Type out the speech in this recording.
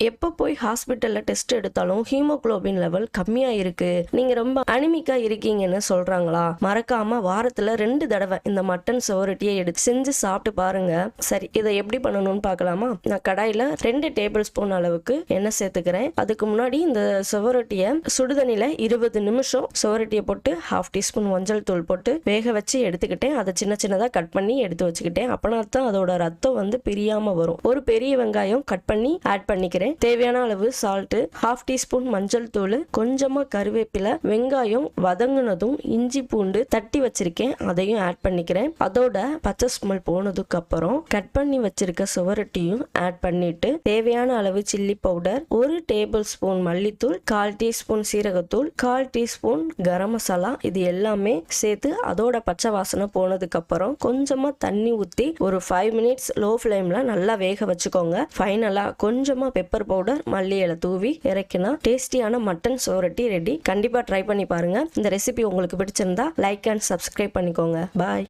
எப்போ போய் ஹாஸ்பிட்டலில் டெஸ்ட் எடுத்தாலும் ஹீமோகுளோபின் லெவல் கம்மியாக இருக்கு, நீங்கள் ரொம்ப அனிமிக்கா இருக்கீங்கன்னு சொல்கிறாங்களா? மறக்காமல் வாரத்தில் 2 தடவை இந்த மட்டன் சுவரொட்டியை எடுத்து செஞ்சு சாப்பிட்டு பாருங்க. சரி, இதை எப்படி பண்ணணும்னு பார்க்கலாமா? நான் கடாயில் 2 டேபிள் ஸ்பூன் அளவுக்கு எண்ணெய் சேர்த்துக்கிறேன். அதுக்கு முன்னாடி இந்த சுவரொட்டியை சுடுதண்ணியில் 20 நிமிஷம் சுவரொட்டியை போட்டு 1/2 டீஸ்பூன் மஞ்சள் தூள் போட்டு வேக வச்சு எடுத்துக்கிட்டேன். அதை சின்ன சின்னதாக கட் பண்ணி எடுத்து வச்சுக்கிட்டேன். அப்பனா தான் அதோட ரத்தம் பிரியாமல் வரும். ஒரு பெரிய வெங்காயம் கட் பண்ணி ஆட் பண்ணிக்கிறேன். தேவையான அளவு சால்ட், 1/2 டீஸ்பூன் மஞ்சள் தூள், கொஞ்சமா கருவேப்பிலை, வெங்காயம் வதங்குனதும் இஞ்சி பூண்டு தட்டி வச்சிருக்கேன், அதையும் ஆட் பண்ணிக்கிறேன். அதோட பச்சை ஸ்மெல் போனதுக்கு அப்புறம் கட் பண்ணி வச்சிருக்க சுவரொட்டியும் ஆட் பண்ணிட்டு தேவையான அளவு சில்லி பவுடர், 1 டேபிள் ஸ்பூன் மல்லித்தூள், 1/4 டீஸ்பூன் சீரகத்தூள், 1/4 டீஸ்பூன் கரம் மசாலா, இது எல்லாமே சேர்த்து அதோட பச்சை வாசனை போனதுக்கு அப்புறம் கொஞ்சமா தண்ணி ஊற்றி ஒரு 5 மினிட்ஸ் லோ ஃப்ளேம்ல நல்லா வேக வச்சுக்கோங்க. ஃபைனலா கொஞ்சமா பெப்பர் பவுடர், மல்லி இலை தூவி இறக்கினா டேஸ்டியான மட்டன் சுவரொட்டி ரெடி. கண்டிப்பா ட்ரை பண்ணி பாருங்க. இந்த ரெசிபி உங்களுக்கு பிடிச்சிருந்தா லைக் அண்ட் சப்ஸ்கிரைப் பண்ணிக்கோங்க. பாய்.